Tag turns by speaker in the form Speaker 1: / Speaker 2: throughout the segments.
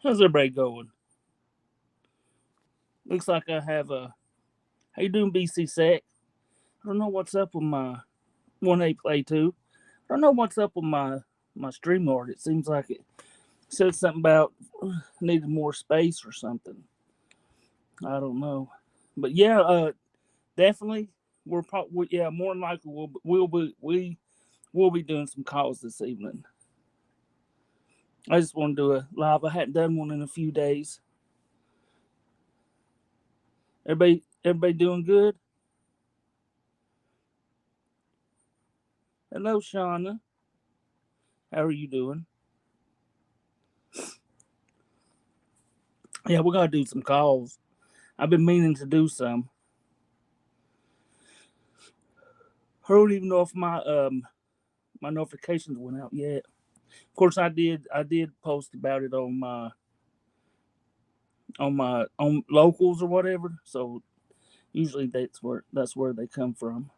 Speaker 1: How's everybody going? Looks like I have a. How you doing, BC Sec? I don't know what's up with my 1A Play 2. I don't know what's up with my StreamYard. It seems like it said something about needed more space or something. I don't know, but yeah, definitely we're probably yeah more than likely we'll be doing some calls this evening. I just want to do a live. I hadn't done one in a few days. Everybody doing good? Hello, Shauna. How are you doing? Yeah, we gotta do some calls. I've been meaning to do some. I don't even know if my notifications went out yet. Of course, I did post about it on locals or whatever. So usually that's where they come from.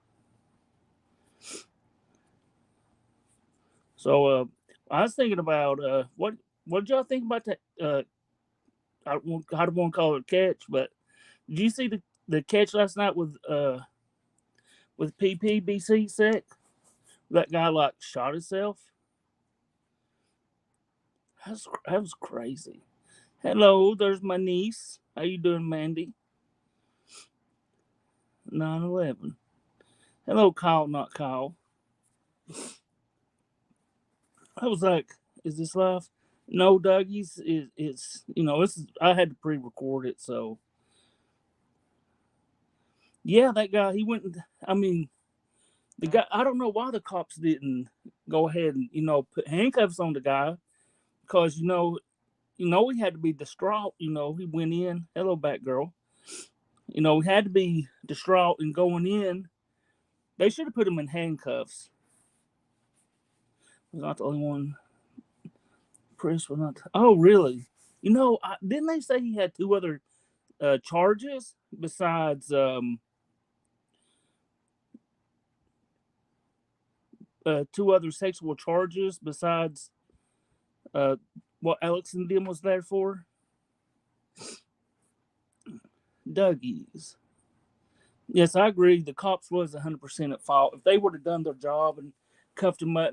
Speaker 1: So I was thinking about what did y'all think about that? I don't want to call it a catch, but did you see the catch last night with PPBC Sec? That guy like shot himself. That was crazy. Hello, there's my niece. How you doing, Mandy? 9/11. Hello, Kyle, not Kyle. I was like, is this live? No, Dougie's it's this is I had to pre-record it, so yeah, that guy he went. I mean, the guy. I don't know why the cops didn't go ahead and put handcuffs on the guy because he had to be distraught. He went in. Hello, Batgirl. He had to be distraught and going in. They should have put him in handcuffs. Was not the only one. Chris was not. Oh, really? Didn't they say he had two other charges besides two other sexual charges besides uh, what Alex and Dim was there for? Dougie's. Yes, I agree. The cops was 100% at fault. If they would have done their job and cuffed him up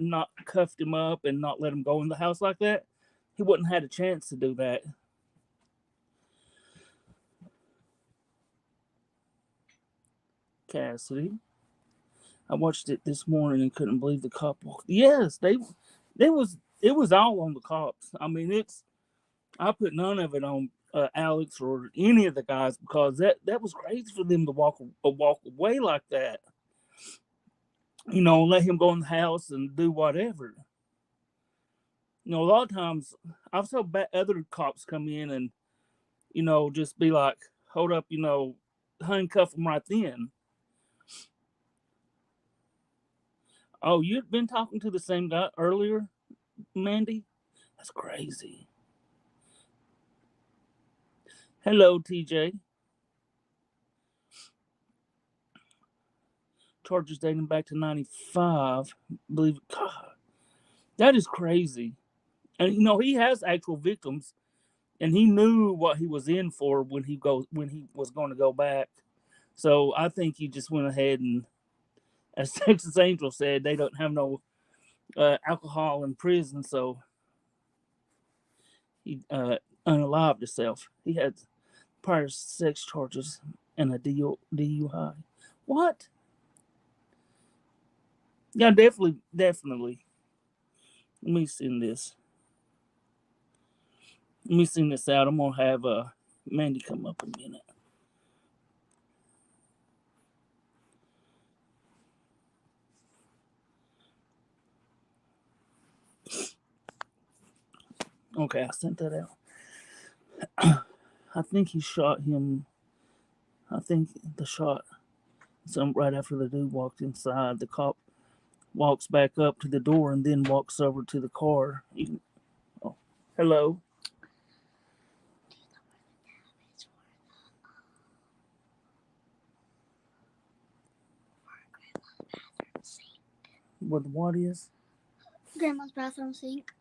Speaker 1: and not let him go in the house like that, he wouldn't have had a chance to do that. Cassidy. I watched it this morning and couldn't believe the cop walked. Yes, it was all on the cops. I mean, I put none of it on Alex or any of the guys because that was crazy for them to walk away like that. Let him go in the house and do whatever. A lot of times I've saw other cops come in and just be like, hold up, handcuff them right then. Oh, you'd been talking to the same guy earlier, Mandy? That's crazy. Hello, TJ. Charges dating back to 95. Believe it. God, that is crazy. And he has actual victims, and he knew what he was in for when he was going to go back. So I think he just went ahead and, as Texas Angel said, they don't have no alcohol in prison, so he unalived himself. He had prior sex charges and a DUI. What? Yeah, definitely. Let me send this. Let me send this out. I'm gonna have Mandy come up in a minute. Okay, I sent that out. I think he shot him. I think the shot. Some right after the dude walked inside, the cop walks back up to the door and then walks over to the car. Oh, hello. What is?
Speaker 2: Grandma's bathroom sink.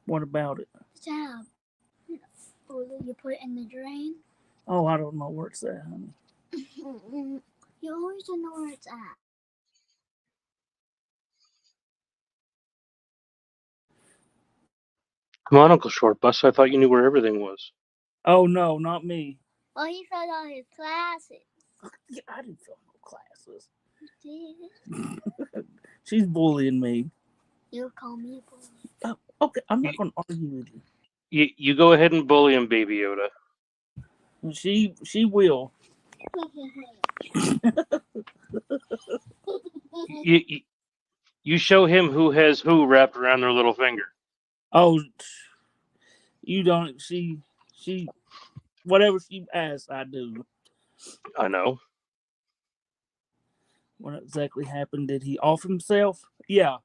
Speaker 1: What about it?
Speaker 2: Tab. Or you put it in the drain?
Speaker 1: Oh, I don't know where it's at, honey.
Speaker 2: You always don't know where it's at.
Speaker 3: Come on, Uncle Short Bus. I thought you knew where everything was.
Speaker 1: Oh, no, not me.
Speaker 2: Well, he filled all his classes.
Speaker 1: Yeah, I didn't fill no classes.
Speaker 2: You did.
Speaker 1: She's bullying me.
Speaker 2: You'll call me a bully.
Speaker 1: Okay, I'm not going to argue with you.
Speaker 3: You go ahead and bully him, Baby Yoda.
Speaker 1: She will.
Speaker 3: You show him who has who wrapped around their little finger.
Speaker 1: Oh, you don't. She, whatever she asks, I do.
Speaker 3: I know.
Speaker 1: What exactly happened? Did he off himself? Yeah.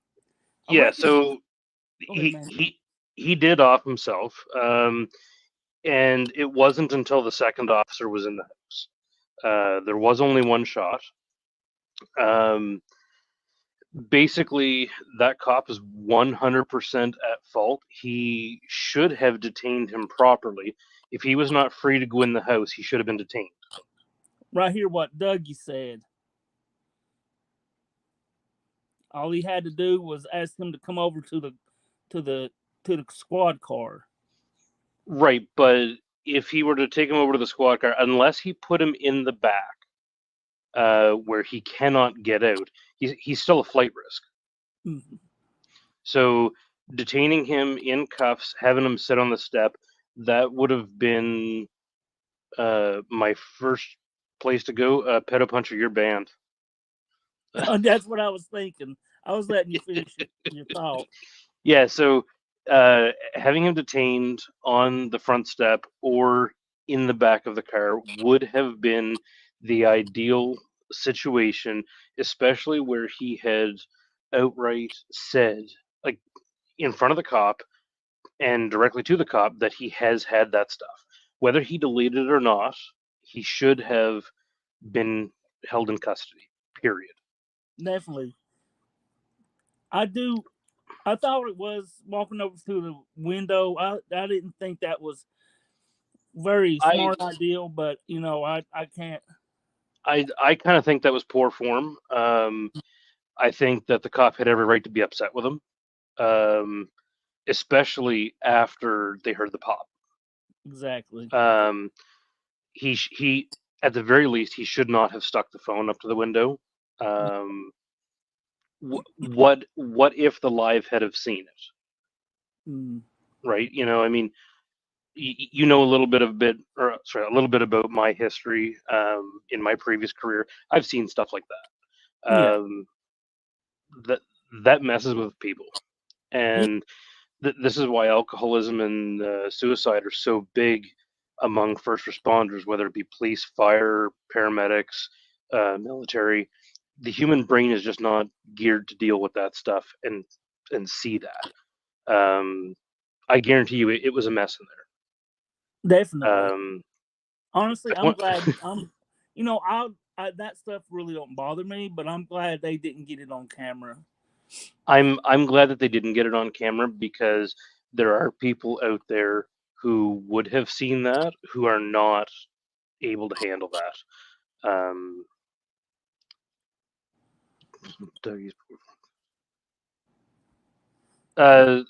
Speaker 3: Yeah. So
Speaker 1: ahead,
Speaker 3: he did off himself, and it wasn't until the second officer was in the house. There was only one shot. Basically, that cop is 100% at fault. He should have detained him properly. If he was not free to go in the house, he should have been detained.
Speaker 1: Right here, what Dougie said. All he had to do was ask him to come over to the squad car.
Speaker 3: Right, but if he were to take him over to the squad car, unless he put him in the back, where he cannot get out, he's still a flight risk.
Speaker 1: Mm-hmm.
Speaker 3: So detaining him in cuffs, having him sit on the step, that would have been my first place to go. Pedo Puncher, you're banned.
Speaker 1: That's what I was thinking. I was letting you finish your thought.
Speaker 3: Yeah, so having him detained on the front step or in the back of the car would have been the ideal situation, especially where he had outright said, like in front of the cop and directly to the cop, that he has had that stuff. Whether he deleted it or not, he should have been held in custody, period.
Speaker 1: Definitely. I thought it was walking over to the window. I didn't think that was very smart idea, but I can't.
Speaker 3: I kind of think that was poor form. I think that the cop had every right to be upset with him, especially after they heard the pop.
Speaker 1: Exactly.
Speaker 3: He at the very least, he should not have stuck the phone up to the window. What if the live head have seen it?
Speaker 1: Mm.
Speaker 3: Right? I mean, you know a little bit about my history in my previous career. I've seen stuff like that. That messes with people, and this is why alcoholism and suicide are so big among first responders, whether it be police, fire, paramedics, military. The human brain is just not geared to deal with that stuff and see that. I guarantee you, it was a mess in
Speaker 1: there. Definitely. Honestly, I'm glad. That stuff really don't bother me, but I'm glad they didn't get it on camera.
Speaker 3: I'm glad that they didn't get it on camera, because there are people out there who would have seen that who are not able to handle that.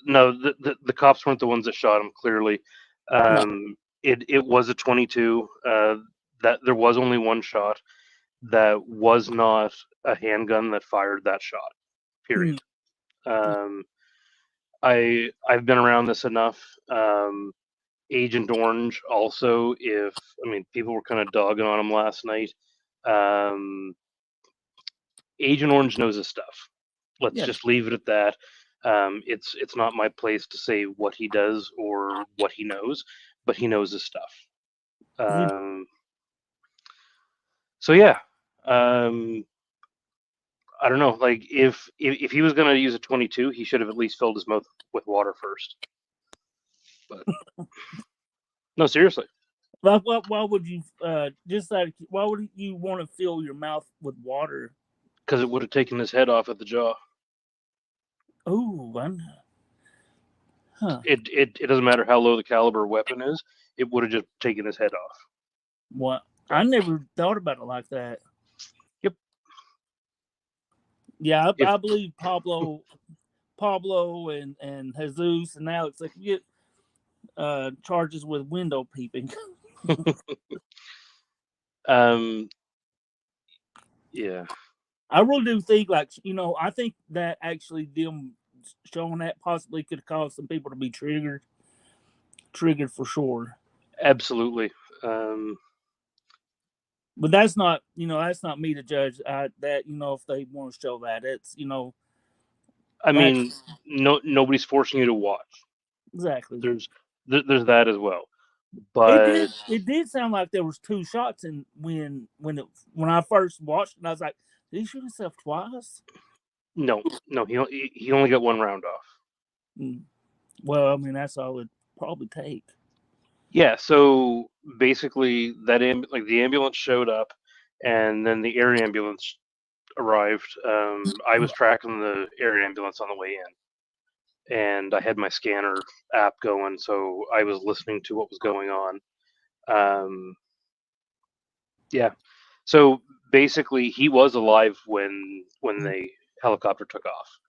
Speaker 3: No, the cops weren't the ones that shot him. Clearly, it was a 22. That there was only one shot. That was not a handgun that fired that shot. Period. I've been around this enough. Agent Orange also, people were kind of dogging on him last night. Agent Orange knows his stuff. Let's just leave it at that. It's not my place to say what he does or what he knows, but he knows his stuff. So yeah, I don't know. Like if he was going to use a 22, he should have at least filled his mouth with water first. But no, seriously.
Speaker 1: Why would you why would you want to fill your mouth with water?
Speaker 3: Because it would have taken his head off at the jaw.
Speaker 1: Oh, Huh.
Speaker 3: It doesn't matter how low the caliber weapon is; it would have just taken his head off.
Speaker 1: What? I never thought about it like that.
Speaker 3: Yep.
Speaker 1: Yeah,
Speaker 3: If
Speaker 1: I believe Pablo and Jesus and Alex, they could get charges with window peeping.
Speaker 3: yeah,
Speaker 1: I really do think, like, I think that actually them showing that possibly could cause some people to be triggered for sure.
Speaker 3: absolutely.
Speaker 1: But that's not me to judge that. If they want to show that, it's
Speaker 3: I mean,
Speaker 1: that's
Speaker 3: nobody's forcing you to watch.
Speaker 1: exactly.
Speaker 3: There's that as well. But
Speaker 1: It did sound like there was two shots, and when I first watched it, I was like, did he shoot himself twice?
Speaker 3: no, he only got one round off.
Speaker 1: Well, I mean, that's all it probably take.
Speaker 3: Yeah, so basically the ambulance showed up, and then the air ambulance arrived. I was tracking the air ambulance on the way in, and I had my scanner app going, so I was listening to what was going on. Yeah, so basically he was alive when the helicopter took off.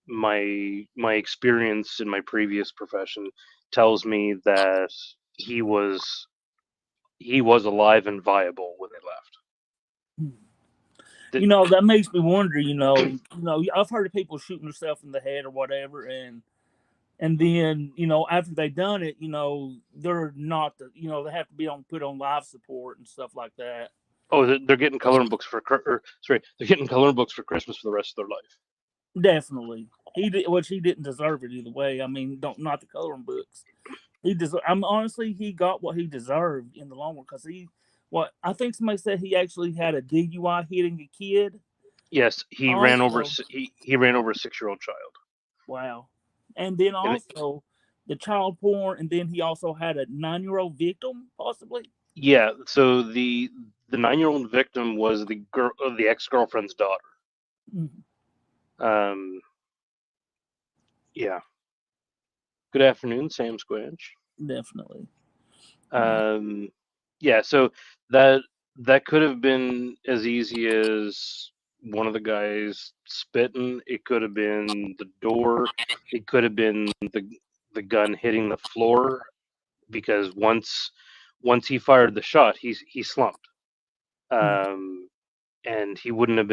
Speaker 3: My experience in my previous profession tells me that he was alive and viable when they left.
Speaker 1: That makes me wonder. I've heard of people shooting themselves in the head or whatever, and then after they done it, they're not they have to be put on life support and stuff like that.
Speaker 3: Oh, they're getting coloring books they're getting coloring books for Christmas for the rest of their life.
Speaker 1: Definitely, he didn't deserve it either way. I mean, not the coloring books. Honestly, he got what he deserved in the long run because I think somebody said he actually had a DUI hitting a kid.
Speaker 3: Yes, he ran over a 6-year-old child.
Speaker 1: Wow, and then also the child porn, and then he also had a 9-year-old victim, possibly.
Speaker 3: Yeah, so the 9-year-old victim was the ex-girlfriend's daughter.
Speaker 1: Mm-hmm.
Speaker 3: Yeah. Good afternoon, Sam Squanch.
Speaker 1: Definitely.
Speaker 3: Yeah, so that could have been as easy as one of the guys spitting. It could have been the door. It could have been the gun hitting the floor, because once he fired the shot, he slumped, and he wouldn't have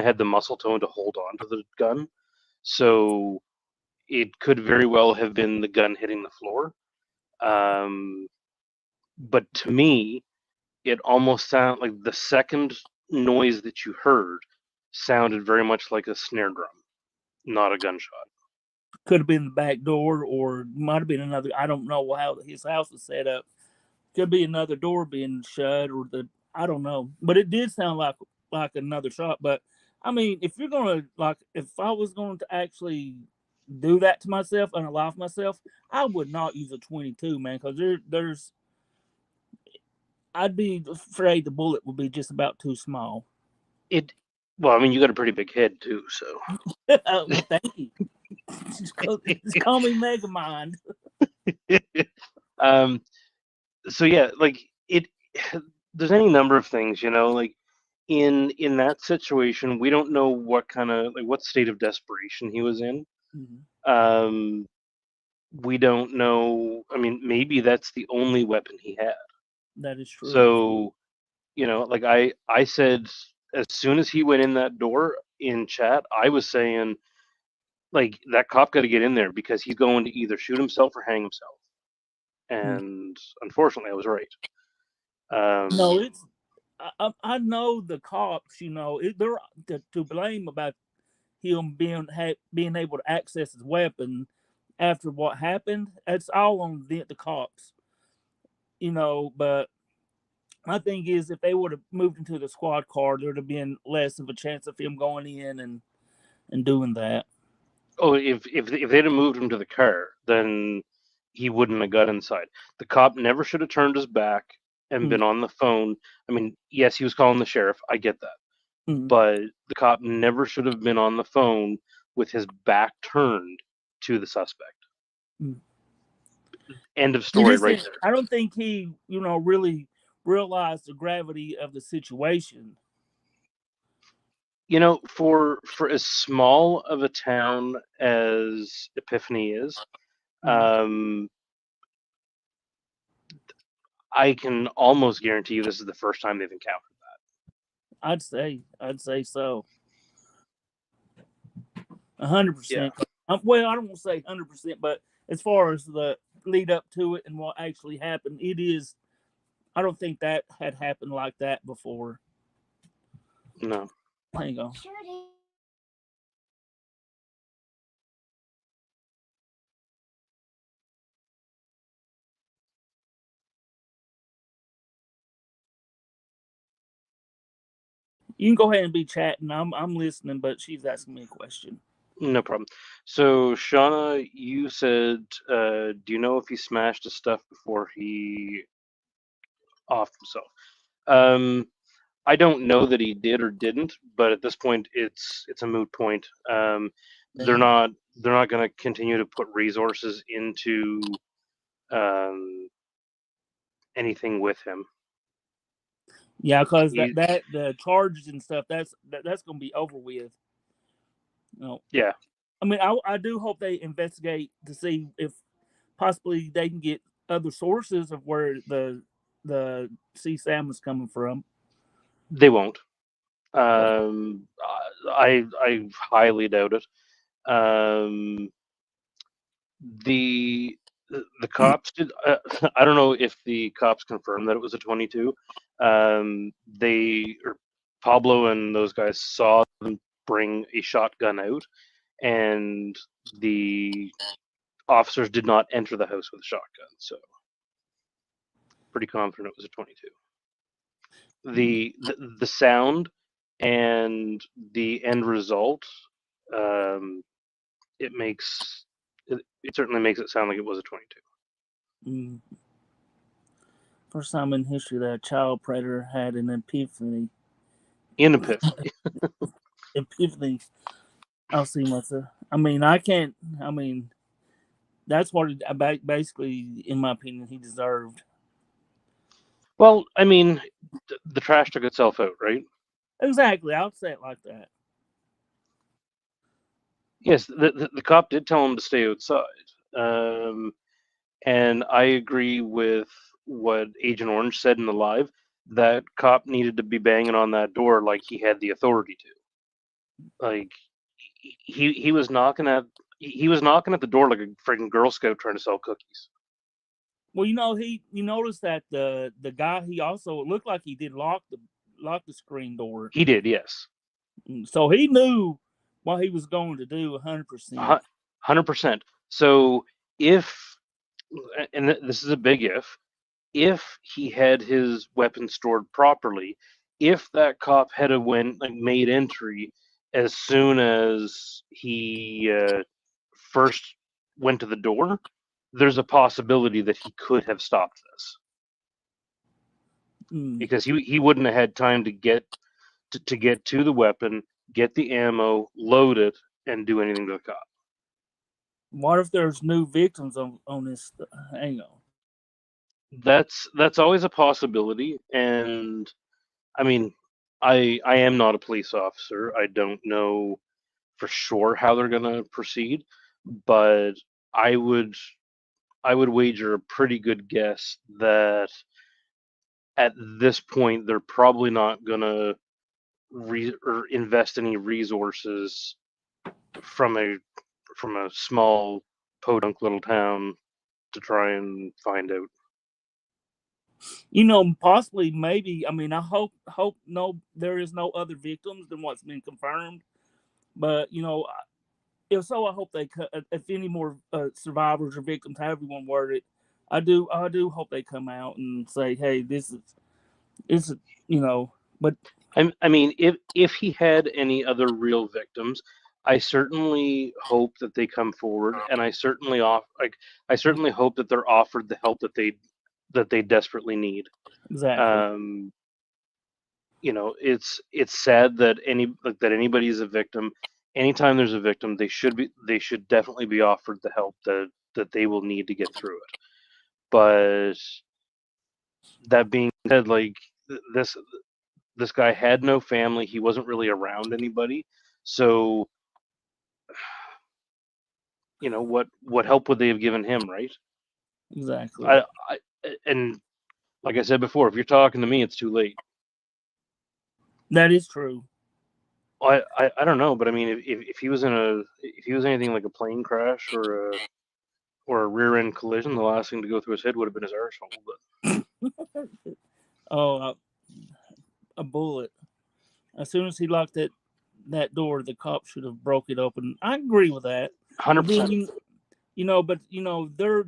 Speaker 3: had the muscle tone to hold on to the gun. So it could very well have been the gun hitting the floor. But to me, it almost sounded like the second noise that you heard sounded very much like a snare drum, not a gunshot.
Speaker 1: Could have been the back door, or might have been another. I don't know how his house is set up. Could be another door being shut, or I don't know. But it did sound like another shot. But I mean, if you're gonna if I was going to actually do that to myself, unalive myself, I would not use a 22, man, because there's. I'd be afraid the bullet would be just about too small.
Speaker 3: Well, I mean, you got a pretty big head too, so.
Speaker 1: Well, thank you. Just call me Megamind.
Speaker 3: So yeah, like there's any number of things, like in that situation, we don't know what kind of what state of desperation he was in.
Speaker 1: Mm-hmm.
Speaker 3: We don't know. I mean, maybe that's the only weapon he had.
Speaker 1: That is true.
Speaker 3: So, like I said, as soon as he went in that door in chat, I was saying, like, that cop got to get in there because he's going to either shoot himself or hang himself. And unfortunately, I was right.
Speaker 1: No, I know the cops. They're to blame about him being able to access his weapon after what happened. It's all on the cops. But my thing is, if they would have moved into the squad car, there'd have been less of a chance of him going in and doing that.
Speaker 3: Oh, if they'd have moved him to the car, then he wouldn't have got inside. The cop never should have turned his back and been on the phone. I mean, yes, he was calling the sheriff. I get that. But the cop never should have been on the phone with his back turned to the suspect.
Speaker 1: Mm.
Speaker 3: End of
Speaker 1: He
Speaker 3: story
Speaker 1: just
Speaker 3: right
Speaker 1: didn't-
Speaker 3: there.
Speaker 1: I don't think he, really realized the gravity of the situation.
Speaker 3: For as small of a town as Epiphany is,
Speaker 1: Mm.
Speaker 3: I can almost guarantee you this is the first time they've encountered
Speaker 1: I'd say so. 100%. Well, I don't want to say 100%, but as far as the lead up to it and what actually happened, it is. I don't think that had happened like that before.
Speaker 3: that. No.
Speaker 1: Hang on.
Speaker 2: Shooting.
Speaker 1: You can go ahead and be chatting. I'm listening, but she's asking me a question.
Speaker 3: No problem. So, Shauna, you said, do you know if he smashed his stuff before he offed himself? I don't know that he did or didn't, but at this point, it's a moot point. They're not going to continue to put resources into anything with him.
Speaker 1: Yeah, because that the charges and stuff that's going to be over with.
Speaker 3: Yeah.
Speaker 1: I mean, I do hope they investigate to see if possibly they can get other sources of where the CSAM is coming from.
Speaker 3: They won't. I highly doubt it. The cops did. I don't know if the cops confirmed that it was a 22. Pablo and those guys saw them bring a shotgun out, and the officers did not enter the house with a shotgun. So, pretty confident it was a 22. The sound and the end result, it certainly makes it sound like it was a 22.
Speaker 1: First time in history that a child predator had an epiphany. Epiphany. I'll see myself. I mean, that's what basically, in my opinion, he deserved.
Speaker 3: Well, I mean, the trash took itself out, right?
Speaker 1: Exactly. I'll say it like that.
Speaker 3: Yes, the cop did tell him to stay outside. And I agree with what Agent Orange said in the live. That cop needed to be banging on that door like he had the authority to. Like he was knocking at the door like a freaking Girl Scout trying to sell cookies.
Speaker 1: Well, you noticed that the guy, he also looked like he did lock the screen door.
Speaker 3: He did, yes.
Speaker 1: So he knew what he was going to do 100%.
Speaker 3: 100%. So this is a big if he had his weapon stored properly, if that cop had made entry as soon as he first went to the door, there's a possibility that he could have stopped this. Because he wouldn't have had time to get to the weapon, get the ammo, load it, and do anything to the cop.
Speaker 1: What if there's new victims on this? Hang on.
Speaker 3: That's always a possibility, and I mean, I am not a police officer. I don't know for sure how they're gonna proceed, but I would wager a pretty good guess that at this point they're probably not gonna invest any resources from a small podunk little town to try and find out.
Speaker 1: Possibly, maybe. I mean, I hope no, there is no other victims than what's been confirmed. But if so, I hope if any more survivors or victims, however you want to word it, I do hope they come out and say, hey, this is But
Speaker 3: I mean, if he had any other real victims, I certainly hope that they come forward, and I certainly hope that they're offered the help that they desperately need.
Speaker 1: Exactly.
Speaker 3: It's sad that anybody's a victim, anytime there's a victim, they should definitely be offered the help that they will need to get through it. But that being said, like this guy had no family. He wasn't really around anybody. So, you know, what help would they have given him, right?
Speaker 1: Exactly.
Speaker 3: And like I said before, if you're talking to me, it's too late.
Speaker 1: That is true.
Speaker 3: I don't know, but I mean, if he was anything like a plane crash or a rear end collision, the last thing to go through his head would have been his arsehole. But
Speaker 1: Oh, a bullet. As soon as he locked that door, the cop should have broke it open. I agree with that.
Speaker 3: 100%.
Speaker 1: They're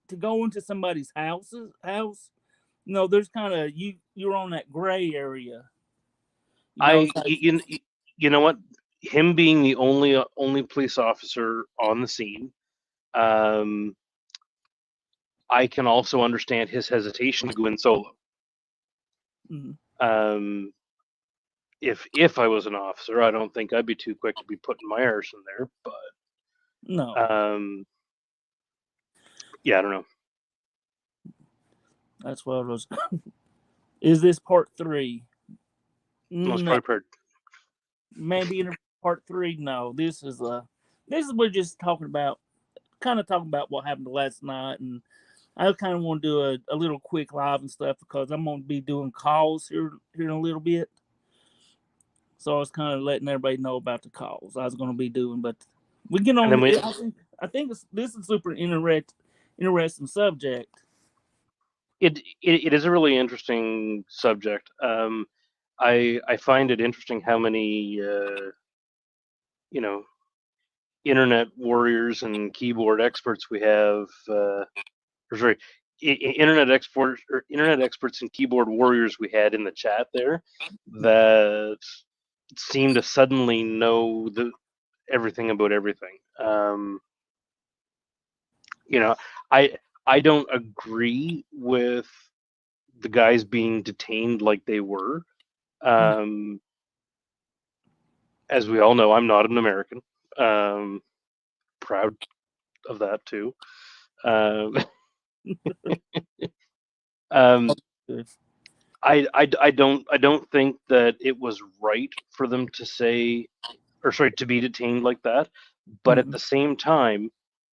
Speaker 1: to go into somebody's house. There's kind of you're on that gray area.
Speaker 3: You know what? Him being the only police officer on the scene, I can also understand his hesitation to go in solo.
Speaker 1: Mm-hmm.
Speaker 3: If I was an officer, I don't think I'd be too quick to be putting my arse in there. But
Speaker 1: no,
Speaker 3: yeah, I don't know.
Speaker 1: That's what I was. Is this part 3?
Speaker 3: Most probably part.
Speaker 1: Maybe in part 3. No, this is we're just talking about what happened last night, and I kind of want to do a little quick live and stuff because I'm going to be doing calls here in a little bit. So I was kind of letting everybody know about the calls I was going to be doing, but we get on. I think this is a super interesting subject.
Speaker 3: It is a really interesting subject. I find it interesting how many internet warriors and keyboard experts we have. Internet experts and keyboard warriors we had in the chat there that seem to suddenly know everything about everything. I don't agree with the guys being detained like they were. As we all know, I'm not an American. Proud of that too. I don't think that it was right for them to say, or sorry, to be detained like that. But at the same time,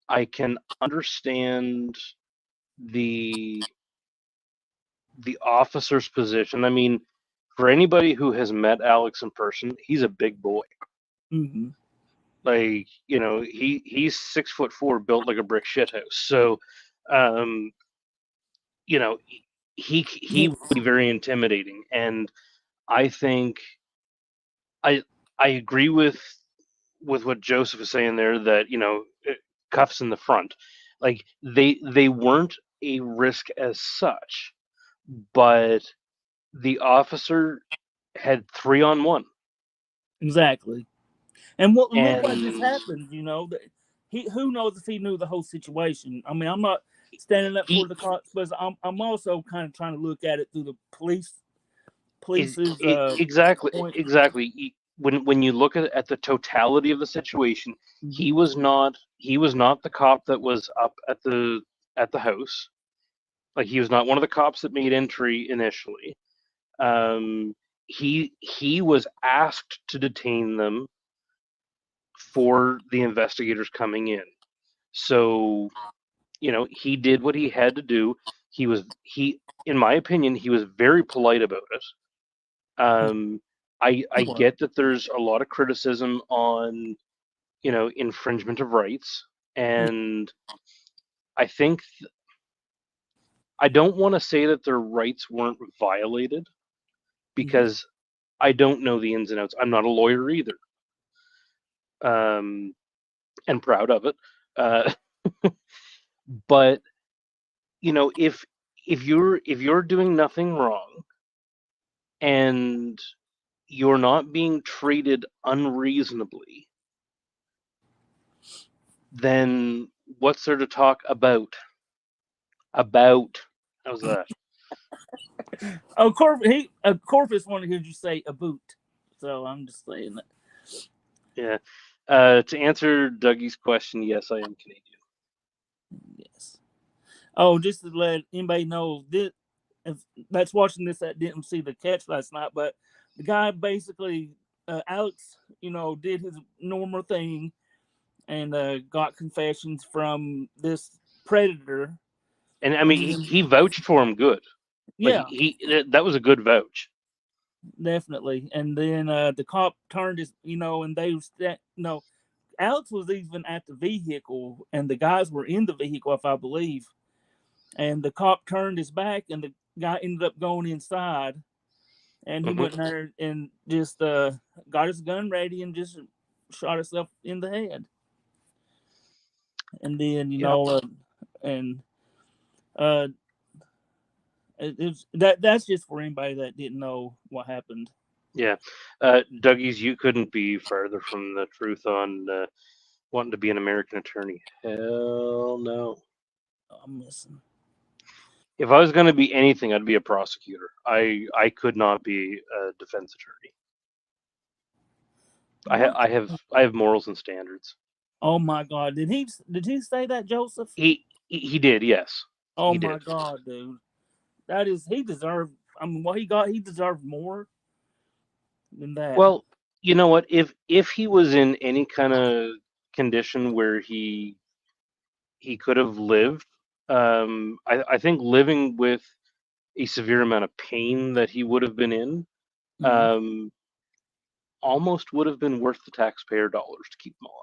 Speaker 3: I can understand the officer's position. I mean, for anybody who has met Alex in person, he's a big boy.
Speaker 1: Mm-hmm.
Speaker 3: Like, he's 6'4", built like a brick shithouse. So, he would be very intimidating. And I think I agree with what Joseph is saying there, that cuffs in the front, like they weren't a risk as such, but the officer had 3-on-1.
Speaker 1: Exactly. And what just happened? Who knows if he knew the whole situation? I mean, I'm not standing up for the cops, but I'm also kind of trying to look at it through the police's
Speaker 3: exactly. When you look at the totality of the situation, he was not the cop that was up at the house. Like, he was not one of the cops that made entry initially. He was asked to detain them for the investigators coming in. So, he did what he had to do. In my opinion, he was very polite about it. I get that there's a lot of criticism on, infringement of rights, and I think I don't want to say that their rights weren't violated, because I don't know the ins and outs. I'm not a lawyer either, and proud of it. But if you're doing nothing wrong and you're not being treated unreasonably, then what's there to talk about? How's that?
Speaker 1: Corpus wanted to hear you say a boot, so I'm just saying that.
Speaker 3: Yeah. To answer Dougie's question, yes, I am Canadian.
Speaker 1: Yes. Oh, just to let anybody know, this, if that's watching this that didn't see the catch last night, but the guy basically, Alex, did his normal thing and got confessions from this predator.
Speaker 3: And I mean, he vouched for him good. Like
Speaker 1: Yeah,
Speaker 3: that was a good vouch.
Speaker 1: definitely. And then the cop turned his, and they was Alex was even at the vehicle, and the guys were in the vehicle, if I believe. And the cop turned his back, and the guy ended up going inside. And he went in there and just got his gun ready and just shot himself in the head. And then and that's just for anybody that didn't know what happened.
Speaker 3: Yeah, Dougie's, you couldn't be further from the truth on wanting to be an American attorney. Hell no.
Speaker 1: I'm missing.
Speaker 3: If I was going to be anything, I'd be a prosecutor. I could not be a defense attorney. I have morals and standards.
Speaker 1: Oh my God! Did he say that, Joseph?
Speaker 3: He did, yes.
Speaker 1: Oh
Speaker 3: he
Speaker 1: my
Speaker 3: did.
Speaker 1: God, dude! He deserved. I mean, what he deserved more than that.
Speaker 3: Well, you know what? If he was in any kind of condition where he could have lived, I think living with a severe amount of pain that he would have been in, almost would have been worth the taxpayer dollars to keep him alive.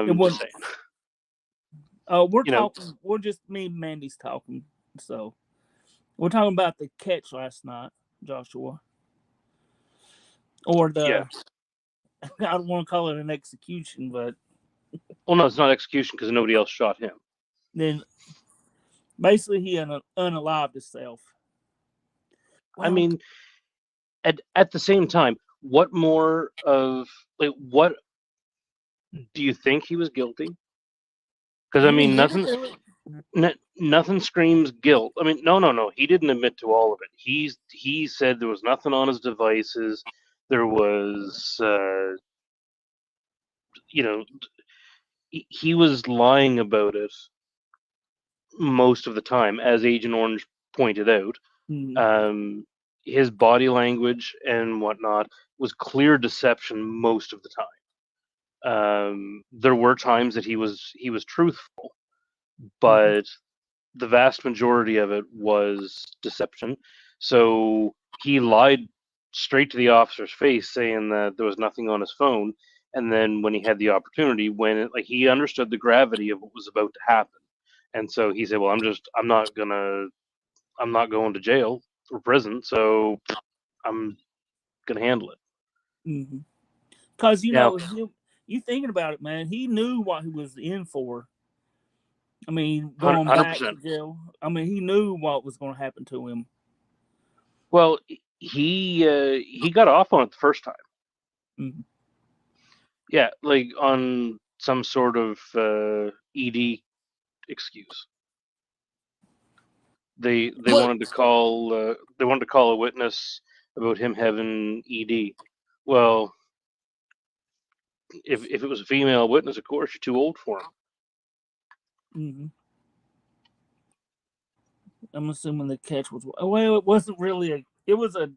Speaker 1: It was. We're
Speaker 3: you know,
Speaker 1: talking. We're just me and Mandy's talking. So we're talking about the catch last night, Joshua, or the.
Speaker 3: yeah.
Speaker 1: I don't want to call it an execution, but
Speaker 3: Well, no, it's not execution because nobody else shot him.
Speaker 1: then basically he unalived himself.
Speaker 3: Well, I mean, at the same time, what more of what do you think he was guilty? Because I mean, nothing screams guilt. I mean, no, he didn't admit to all of it. He said there was nothing on his devices. There was, he was lying about it most of the time, as Agent Orange pointed out. His body language and whatnot was clear deception most of the time. There were times that he was truthful, but the vast majority of it was deception. So he lied straight to the officer's face, saying that there was nothing on his phone. And then when he had the opportunity, he understood the gravity of what was about to happen, and so he said, "Well, I'm not going to jail or prison, so I'm gonna handle it."
Speaker 1: Because you thinking about it, man, he knew what he was in for. I mean, going
Speaker 3: 100%.
Speaker 1: back to jail. I mean, he knew what was going to happen to him.
Speaker 3: Well, he got off on it the first time. Yeah, like on some sort of ED excuse. They wanted to call a witness about him having ED. Well, if it was a female witness, of course you're too old for him.
Speaker 1: I'm assuming the catch was it wasn't really it was a.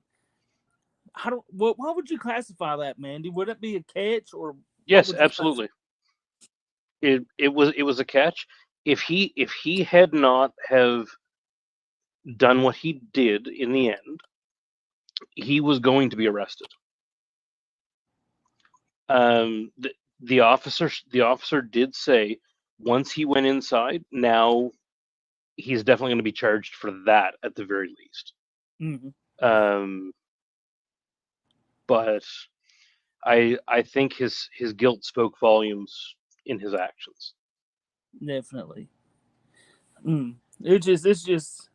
Speaker 1: What would you classify that, Mandy? Would it be a catch or?
Speaker 3: Yes, absolutely. It was a catch. If he had not have done what he did in the end, he was going to be arrested. The officer did say once he went inside, now he's definitely going to be charged for that at the very least. But I think his guilt spoke volumes in his actions.
Speaker 1: Definitely. It's just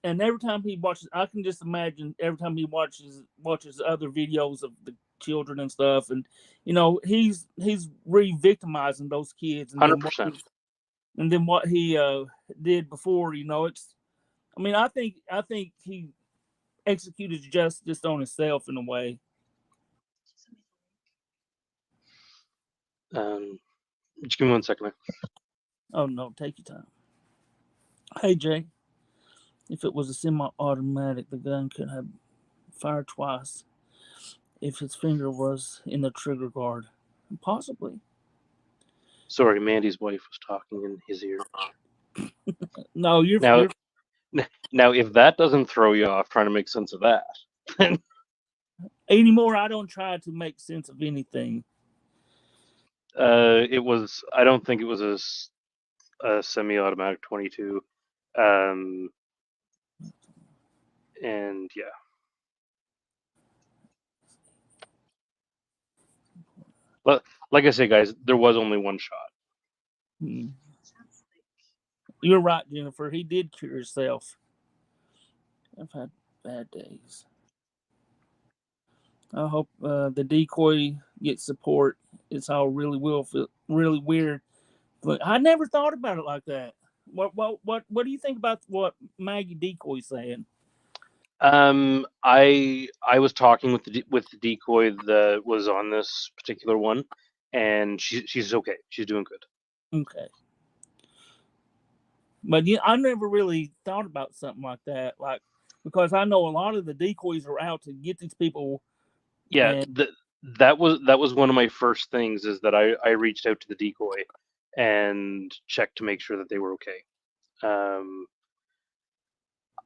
Speaker 1: and every time he watches, I can just imagine every time he watches other videos of the children and stuff, and he's re-victimizing those kids, and
Speaker 3: 100%.
Speaker 1: Then what he did before, it's. I mean, I think he executed justice on himself in a way.
Speaker 3: Just give me 1 second.
Speaker 1: Oh no, take your time. Hey Jay, if it was a semi-automatic, the gun could have fired twice if his finger was in the trigger guard. Possibly.
Speaker 3: Sorry, Mandy's wife was talking in his ear.
Speaker 1: No,
Speaker 3: Now, now, if that doesn't throw you off trying to make sense of that,
Speaker 1: anymore. I don't try to make sense of anything.
Speaker 3: it was. I don't think it was a semi-automatic 22, and yeah. But like I say, guys, there was only one shot.
Speaker 1: Hmm. You're right, Jennifer. He did cure himself. I've had bad days. I hope the decoy gets support. It's all really will feel really weird, but I never thought about it like that. What do you think about what Maggie Decoy's saying?
Speaker 3: I was talking with the decoy that was on this particular one, and she's okay. She's doing good.
Speaker 1: Okay, but yeah, I never really thought about something like that, like because I know a lot of the decoys are out to get these people.
Speaker 3: Yeah,
Speaker 1: And
Speaker 3: that was one of my first things is that I reached out to the decoy and checked to make sure that they were okay.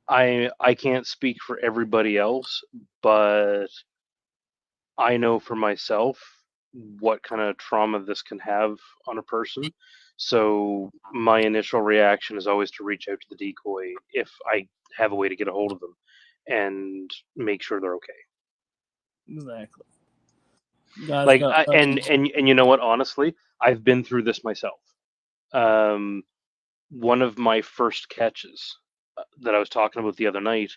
Speaker 3: I can't speak for everybody else, but I know for myself what kind of trauma this can have on a person. So my initial reaction is always to reach out to the decoy if I have a way to get a hold of them and make sure they're okay.
Speaker 1: exactly, guys
Speaker 3: Like
Speaker 1: got
Speaker 3: and you know what? Honestly, I've been through this myself. Um, one of my first catches that I was talking about the other night,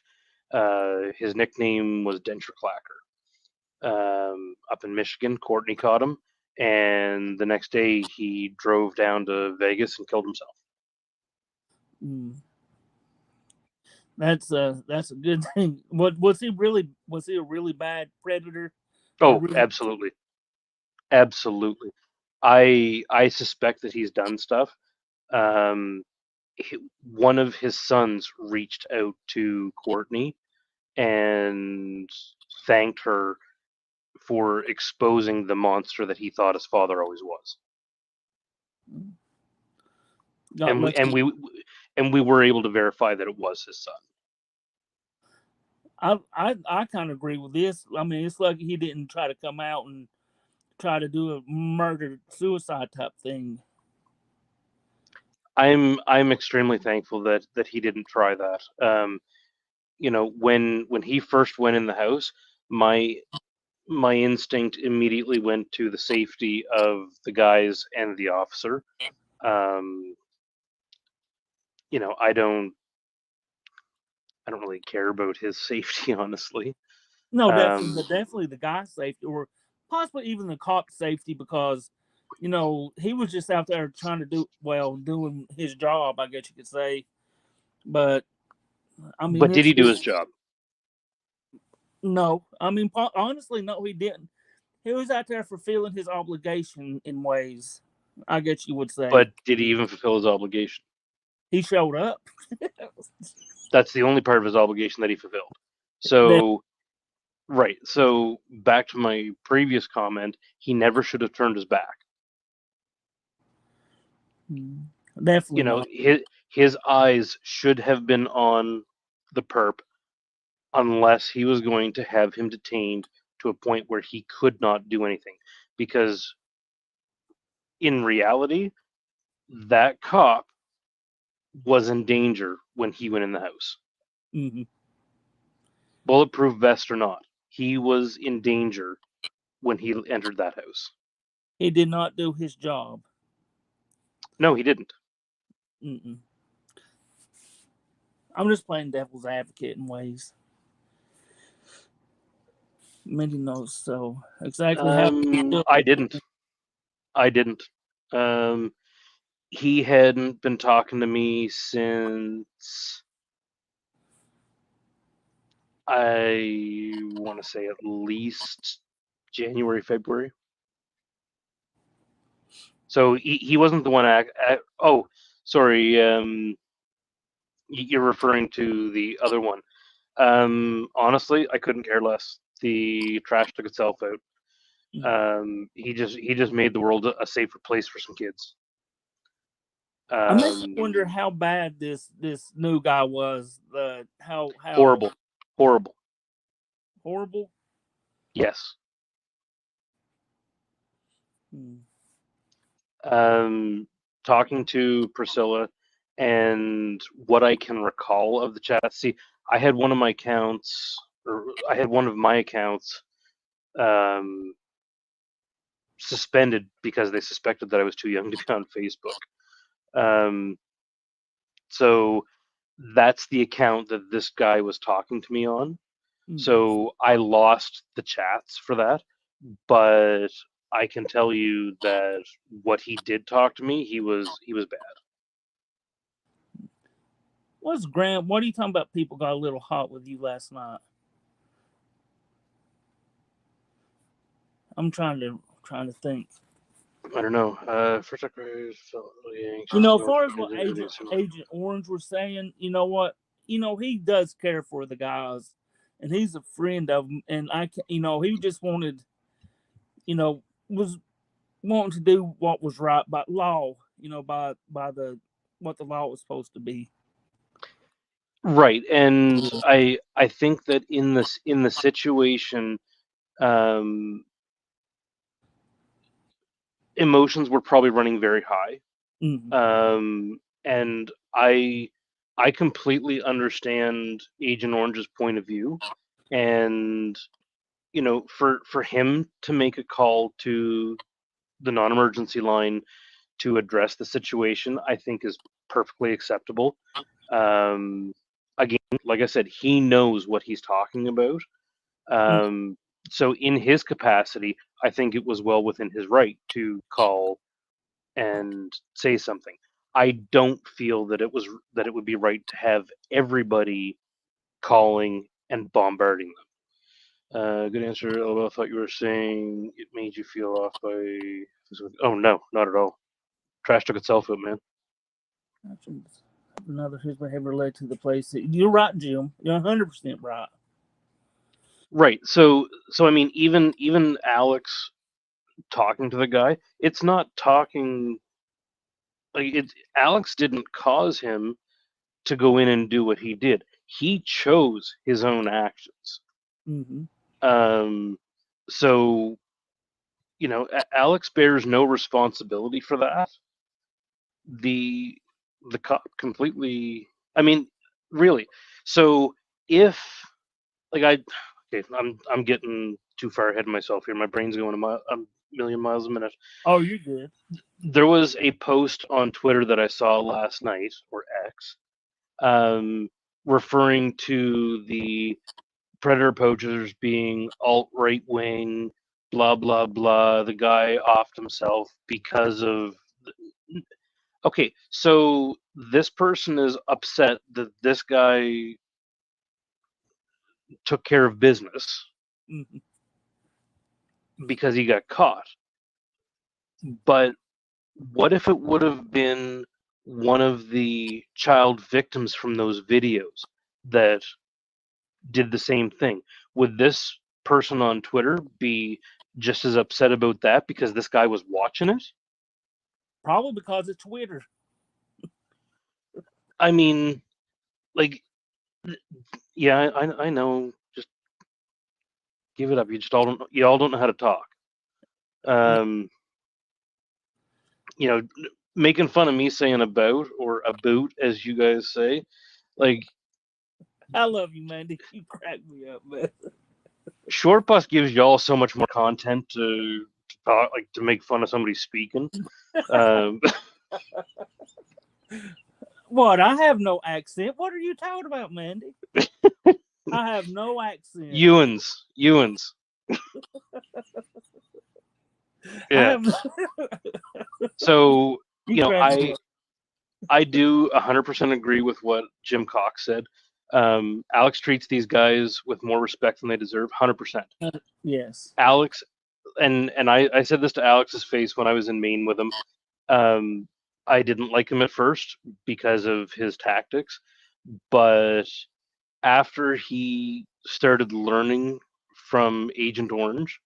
Speaker 3: his nickname was Denture Clacker. Up in Michigan, Courtney caught him, and the next day he drove down to Vegas and killed himself.
Speaker 1: That's a good thing. What was he really? Was he a really bad predator?
Speaker 3: Oh,
Speaker 1: Really?
Speaker 3: absolutely, absolutely. I suspect that he's done stuff. Um, one of his sons reached out to Courtney and thanked her for exposing the monster that he thought his father always was.
Speaker 1: Got
Speaker 3: And we
Speaker 1: lucky.
Speaker 3: and we and we were able to verify that it was his son.
Speaker 1: I kind of agree with this. I mean, it's lucky he didn't try to come out and try to do a murder suicide type thing.
Speaker 3: I'm extremely thankful that he didn't try that. You know, when he first went in the house, my instinct immediately went to the safety of the guys and the officer. Um, you know, I don't really care about his safety, honestly.
Speaker 1: No,
Speaker 3: Um,
Speaker 1: definitely the guy's safety, or possibly even the cop's safety, because he was just out there trying to doing his job, I guess you could say. But I mean,
Speaker 3: but did
Speaker 1: it's
Speaker 3: he do his
Speaker 1: just
Speaker 3: job?
Speaker 1: no. I mean, honestly, no, he didn't. He was out there fulfilling his obligation in ways, I guess you would say.
Speaker 3: But did he even fulfill his obligation?
Speaker 1: He showed up.
Speaker 3: That's the only part of his obligation that he fulfilled. So, right. So, back to my previous comment, he never should have turned his back.
Speaker 1: Definitely
Speaker 3: You know,
Speaker 1: not.
Speaker 3: his eyes should have been on the perp unless he was going to have him detained to a point where he could not do anything. Because in reality, that cop was in danger when he went in the house.
Speaker 1: Mm-hmm.
Speaker 3: Bulletproof vest or not, he was in danger when he entered that house.
Speaker 1: He did not do his job.
Speaker 3: No, he didn't.
Speaker 1: Mm-mm. I'm just playing devil's advocate in ways. Mindy knows so exactly how.
Speaker 3: I didn't. I didn't. He hadn't been talking to me since I want to say at least January, February. So he wasn't the one. Oh, sorry. You're referring to the other one. Honestly, I couldn't care less. The trash took itself out. He just made the world a safer place for some kids.
Speaker 1: I makes me wonder how bad this new guy was. How
Speaker 3: Horrible.
Speaker 1: horrible.
Speaker 3: Yes.
Speaker 1: Hmm.
Speaker 3: Talking to Priscilla, and what I can recall of the chat. See, I had one of my accounts suspended because they suspected that I was too young to be on Facebook. So that's the account that this guy was talking to me on. So I lost the chats for that, but I can tell you that what he did talk to me, he was bad.
Speaker 1: What's Graham? What are you talking about? People got a little hot with you last night. I'm trying to think.
Speaker 3: I don't know. First, I felt really anxious.
Speaker 1: You know, as far as what Agent Orange was saying, you know what? You know, he does care for the guys, and he's a friend of them. And he just wanted, was wanting to do what was right by law. By the what the law was supposed to be.
Speaker 3: Right, and I think that in the situation, emotions were probably running very high. And I completely understand Agent Orange's point of view, and for him to make a call to the non-emergency line to address the situation, I think is perfectly acceptable. Again, like I said, he knows what he's talking about. So in his capacity, I think it was well within his right to call and say something. I don't feel that it would be right to have everybody calling and bombarding them. Good answer. Although I thought you were saying it made you feel off by. Oh no, not at all. Trash took itself out, man.
Speaker 1: Another his behavior led to the place. You're right, Jim. You're 100% right.
Speaker 3: Right. So I mean, even Alex talking to the guy, it's not talking. Like Alex didn't cause him to go in and do what he did. He chose his own actions. So Alex bears no responsibility for that. The cop completely. I mean, really. So if I'm getting too far ahead of myself here. My brain's going a million miles a minute.
Speaker 1: Oh, you're good.
Speaker 3: There was a post on Twitter that I saw last night, or X, referring to the predator poachers being alt-right wing, blah blah blah. The guy offed himself because of. Okay, so this person is upset that this guy took care of business because he got caught. But what if it would have been one of the child victims from those videos that did the same thing? Would this person on Twitter be just as upset about that because this guy was watching it?
Speaker 1: Probably because it's Twitter.
Speaker 3: I mean, like, yeah, I know. Just give it up. You all don't know how to talk. Making fun of me saying about or a boot, as you guys say, like.
Speaker 1: I love you, Mandy. You crack me up, man.
Speaker 3: Short Bus gives y'all so much more content to talk, like to make fun of somebody speaking.
Speaker 1: What? I have no accent. What are you talking about, Mandy? I have no accent.
Speaker 3: Ewans. Yeah. So I do 100% agree with what Jim Cox said. Alex treats these guys with more respect than they deserve. 100%.
Speaker 1: Yes.
Speaker 3: Alex, and I said this to Alex's face when I was in Maine with him. I didn't like him at first because of his tactics, but after he started learning from Agent Orange,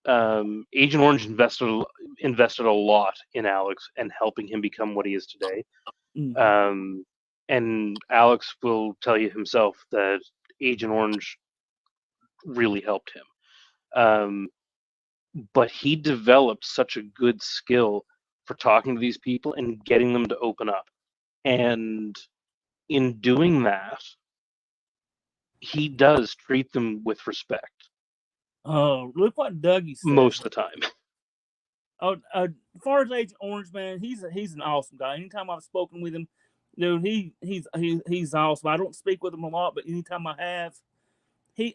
Speaker 3: Agent Orange invested a lot in Alex and helping him become what he is today.
Speaker 1: Mm.
Speaker 3: And Alex will tell you himself that Agent Orange really helped him. But he developed such a good skill for talking to these people and getting them to open up. And in doing that, he does treat them with respect
Speaker 1: Oh, look what Dougie said.
Speaker 3: most of the time.
Speaker 1: Oh, as far as Agent Orange, man, he's an awesome guy. Anytime I've spoken with him, dude, he's awesome. I don't speak with him a lot, but anytime I have,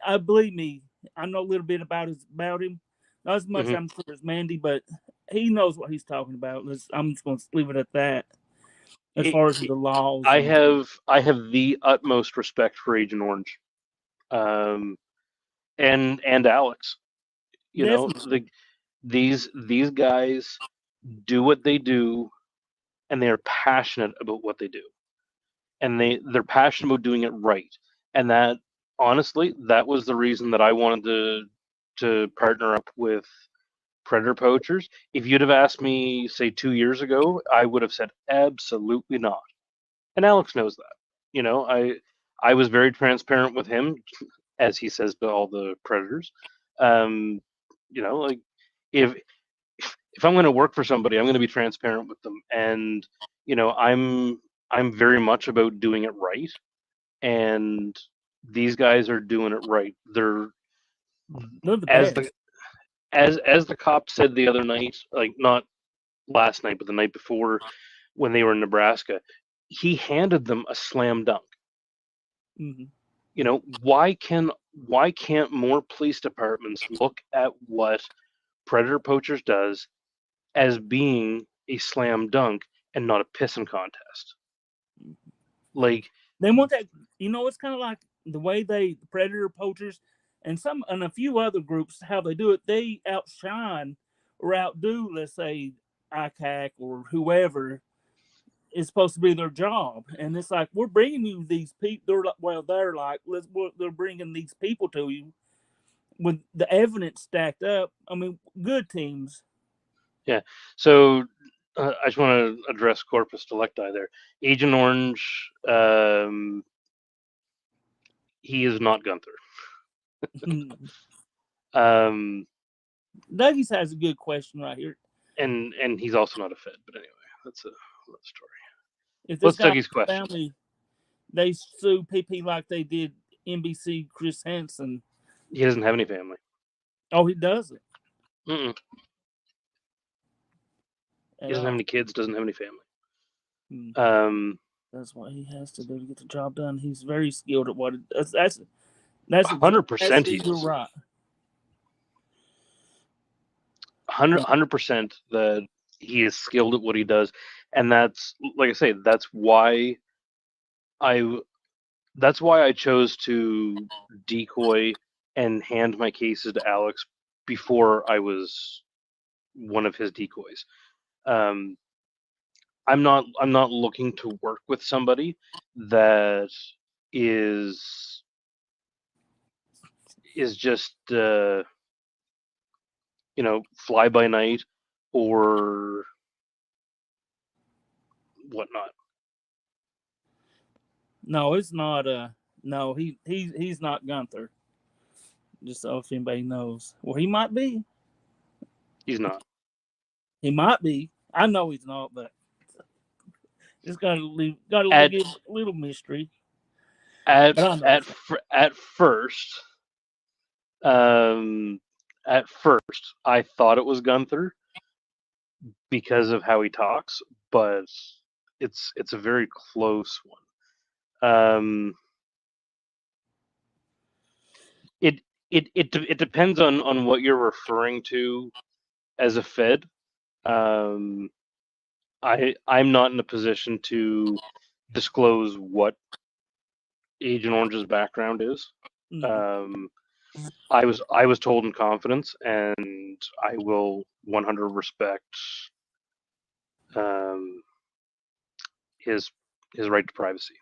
Speaker 1: I believe me, I know a little bit about him. Not as much,
Speaker 3: Mhm.
Speaker 1: I'm sure, as Mandy, but he knows what he's talking about. I'm just going to leave it at that. As
Speaker 3: It-
Speaker 1: far as the laws,
Speaker 3: I have the utmost respect for Agent Orange, and Alex. You know,
Speaker 1: definitely.
Speaker 3: these guys do what they do, and they are passionate about what they do, and they're passionate about doing it right. And that, honestly, that was the reason that I wanted to partner up with Predator Poachers. If you'd have asked me, say, 2 years ago, I would have said absolutely not. And Alex knows that. You know, I was very transparent with him, as he says to all the Predators. Um, you know, like if if I'm going to work for somebody, I'm going to be transparent with them, and you know, I'm very much about doing it right, and these guys are doing it right. They're
Speaker 1: They're the
Speaker 3: as
Speaker 1: best.
Speaker 3: as the cop said the other night, like not last night, but the night before when they were in Nebraska, he handed them a slam dunk.
Speaker 1: Mm-hmm.
Speaker 3: You know, why can't more police departments look at what Predator Poachers does as being a slam dunk and not a pissing contest? Like,
Speaker 1: They want that. It's kind of like the way the Predator Poachers and a few other groups, how they do it. They outshine or outdo, let's say, ICAC or whoever is supposed to be their job. And it's like, we're bringing you these people. They're bringing these people to you with the evidence stacked up. I mean, good teams.
Speaker 3: yeah. So I just want to address Corpus Delicti there. Agent Orange, he is not Gunther. Um,
Speaker 1: Dougie's has a good question right here.
Speaker 3: and he's also not a Fed. But anyway, that's another story.
Speaker 1: If this
Speaker 3: What's
Speaker 1: guy
Speaker 3: Dougie's question?
Speaker 1: family, they sue PP like they did NBC Chris Hansen.
Speaker 3: He doesn't have any family.
Speaker 1: Oh, he doesn't.
Speaker 3: Mm-mm. He doesn't have any kids. Doesn't have any family.
Speaker 1: That's what he has to do to get the job done. He's very skilled at what it does. That's
Speaker 3: 100% he
Speaker 1: you're
Speaker 3: is.
Speaker 1: right.
Speaker 3: 100% that he is skilled at what he does, and that's, like I say, that's why I chose to decoy and hand my cases to Alex before I was one of his decoys. I'm not looking to work with somebody that is just fly by night or whatnot.
Speaker 1: No, it's not. No, he's not Gunther. Just so if anybody knows, well, he might be.
Speaker 3: He's not.
Speaker 1: He might be. I know he's not, but just gotta give a little mystery.
Speaker 3: At first, I thought it was Gunther because of how he talks, but it's a very close one. It depends on what you're referring to as a Fed. I'm not in a position to disclose what Agent Orange's background is.
Speaker 1: Mm-hmm.
Speaker 3: I was told in confidence, and I will 100% um, his right to privacy.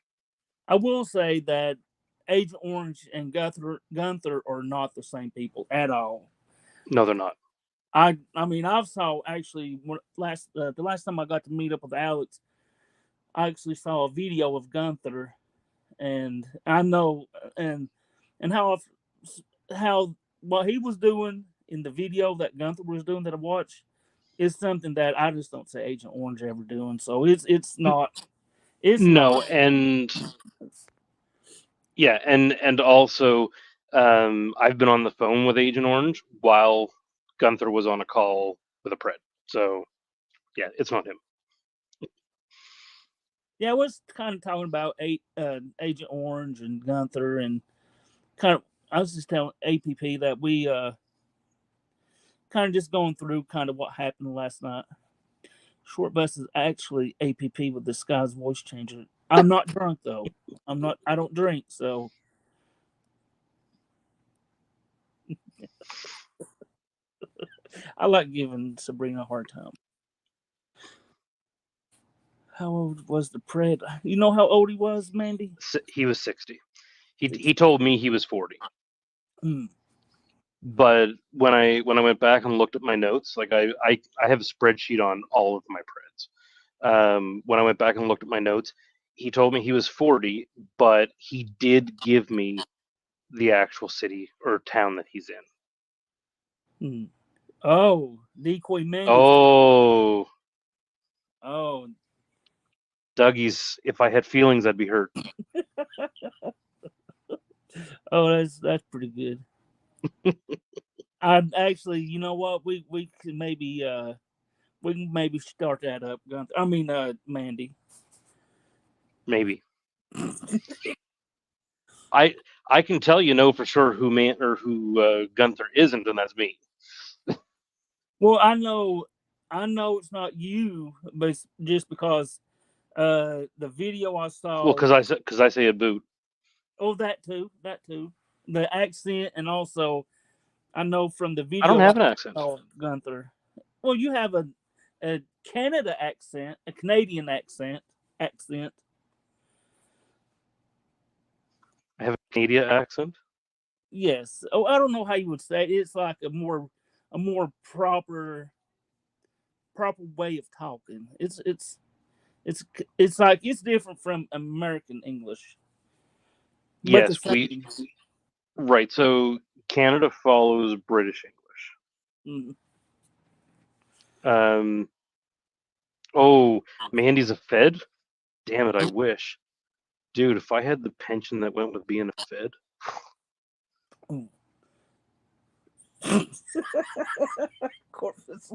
Speaker 1: I will say that Agent Orange and Gunther are not the same people at all.
Speaker 3: No, they're not.
Speaker 1: I mean, I've saw actually the last time I got to meet up with Alex, I actually saw a video of Gunther, and I know and how what he was doing in the video that Gunther was doing that I watched is something that I just don't see Agent Orange ever doing. So it's not
Speaker 3: No, and yeah, and also I've been on the phone with Agent Orange while Gunther was on a call with a pred. So yeah, it's not him.
Speaker 1: Yeah, I was kind of talking about Agent Orange and Gunther, and kind of I was just telling APP that we kind of just going through kind of what happened last night. Short Bus is actually APP with disguised voice changer. I'm not drunk though. I'm not. I don't drink, so. I like giving Sabrina a hard time. How old was the pred? You know how old he was, Mandy?
Speaker 3: He was 60. He told me he was 40.
Speaker 1: Hmm.
Speaker 3: But when I went back and looked at my notes, like I have a spreadsheet on all of my preds. When I went back and looked at my notes, he told me he was 40, but he did give me the actual city or town that he's in.
Speaker 1: Hmm. Oh, Decoy Mandy.
Speaker 3: Oh,
Speaker 1: Oh,
Speaker 3: Dougie's. If I had feelings, I'd be hurt.
Speaker 1: oh, that's pretty good. I actually, you know what? We can maybe start that up, Gunther. I mean, Mandy.
Speaker 3: Maybe. I can tell you know for sure who Gunther isn't, and that's me.
Speaker 1: Well, I know it's not you, but it's just because the video I saw.
Speaker 3: Well, because I say a boot.
Speaker 1: Oh, that too. The accent, and also I know from the video
Speaker 3: I don't have an accent.
Speaker 1: Oh, Gunther. Well, you have a Canada accent, a Canadian accent.
Speaker 3: I have a Canadian accent.
Speaker 1: Yes. Oh, I don't know how you would say it. It's like a more proper way of talking. It's like it's different from American English.
Speaker 3: Yes, right. So Canada follows British English.
Speaker 1: Mm.
Speaker 3: Oh, Mandy's a Fed? Damn it, I wish. Dude, if I had the pension that went with being a Fed.
Speaker 1: Corpus.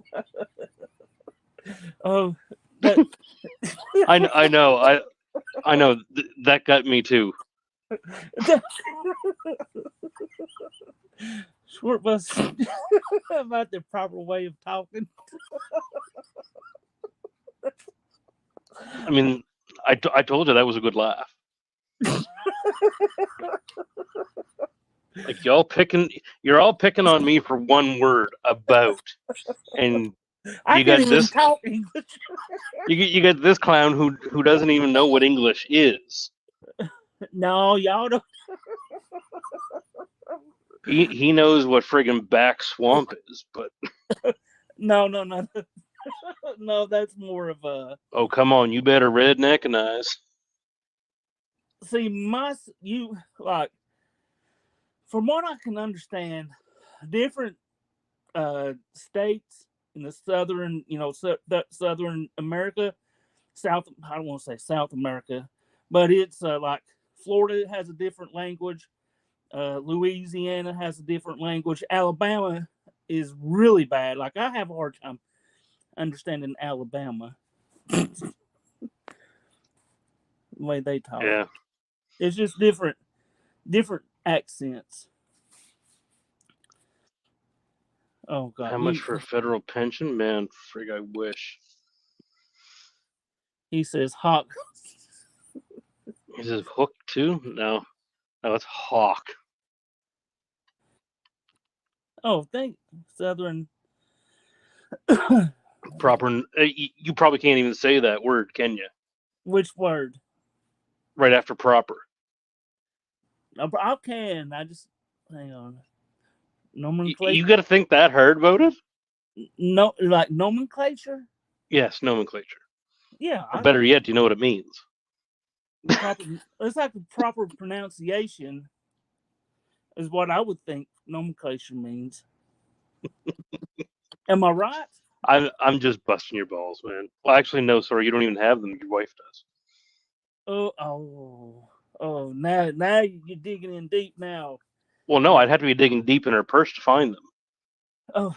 Speaker 1: Oh,
Speaker 3: I know. I know. That got me too.
Speaker 1: Short Bus about the proper way of talking.
Speaker 3: I mean, I told you that was a good laugh. Like you're all picking on me for one word about, and
Speaker 1: I
Speaker 3: you
Speaker 1: can't
Speaker 3: got
Speaker 1: even
Speaker 3: this.
Speaker 1: talk English.
Speaker 3: You got this clown who doesn't even know what English is.
Speaker 1: No, y'all don't.
Speaker 3: He knows what friggin' back swamp is, but
Speaker 1: No. No, that's more of a.
Speaker 3: oh come on, you better redneckinize.
Speaker 1: See, you like, from what I can understand, different states in the southern, southern America, South. I don't want to say South America, but it's like Florida has a different language. Louisiana has a different language. Alabama is really bad. Like I have a hard time understanding Alabama. The way they talk.
Speaker 3: Yeah.
Speaker 1: It's just different accents. Oh God.
Speaker 3: How much for a federal pension? Man, frig, I wish.
Speaker 1: He says hawk.
Speaker 3: Is it hook too? No, it's hawk.
Speaker 1: Oh, thank Southern.
Speaker 3: Proper. You probably can't even say that word, can you?
Speaker 1: Which word?
Speaker 3: Right after proper.
Speaker 1: I can. I just hang on.
Speaker 3: You
Speaker 1: Nomenclature.
Speaker 3: got to think that hard about it.
Speaker 1: No, like nomenclature.
Speaker 3: Yes, nomenclature.
Speaker 1: Yeah,
Speaker 3: Or better yet, do you know what it means?
Speaker 1: proper. It's like the proper pronunciation is what I would think nomenclature means. Am I right?
Speaker 3: I'm just busting your balls, man. Well, actually, no, sorry, you don't even have them. Your wife does.
Speaker 1: Oh! Now you're digging in deep now.
Speaker 3: Well, no, I'd have to be digging deep in her purse to find them.
Speaker 1: Oh,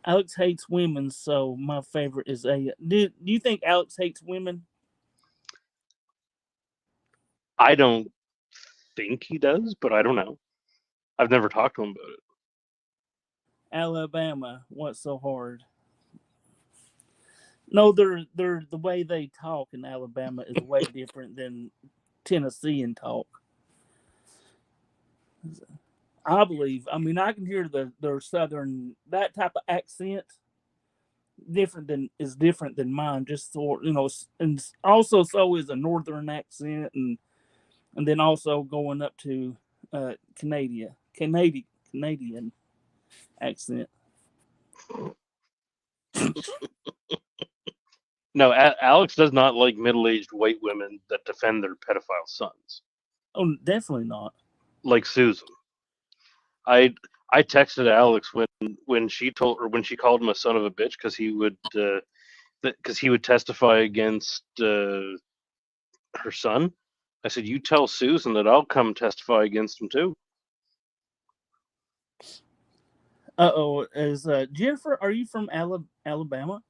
Speaker 1: Alex hates women, so my favorite is a. Do you think Alex hates women?
Speaker 3: I don't think he does, but I don't know. I've never talked to him about it.
Speaker 1: Alabama, what's so hard? No, they're the way they talk in Alabama is way different than Tennessean talk. I believe. I mean, I can hear their southern that type of accent different than mine. Just so and also so is a northern accent, and then also going up to Canadian accent.
Speaker 3: No, Alex does not like middle-aged white women that defend their pedophile sons,
Speaker 1: Oh, definitely not.
Speaker 3: like Susan. I I texted Alex when she called him a son of a bitch because he would testify against her son. I said, "You tell Susan that I'll come testify against him too."
Speaker 1: Is Jennifer? Are you from Alabama?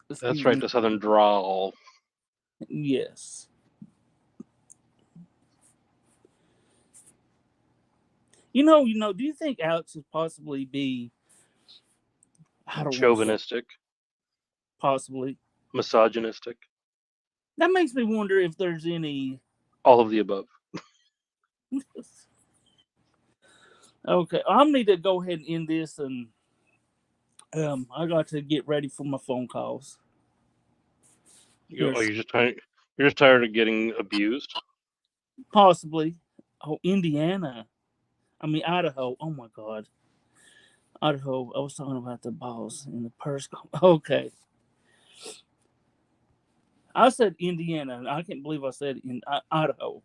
Speaker 3: That's
Speaker 1: Excuse
Speaker 3: right,
Speaker 1: me.
Speaker 3: the southern drawl.
Speaker 1: Yes. Do you think Alex would possibly be? I don't want to say
Speaker 3: Chauvinistic,
Speaker 1: possibly.
Speaker 3: misogynistic,
Speaker 1: That makes me wonder if there's any.
Speaker 3: all of the above.
Speaker 1: Okay, I need to go ahead and end this, and I got to get ready for my phone calls. Yes,
Speaker 3: You're just tired of getting abused.
Speaker 1: possibly. Oh, Indiana. I mean Idaho. Oh my God, Idaho. I was talking about the balls in the purse. Okay, I said Indiana, and I can't believe I said in Idaho.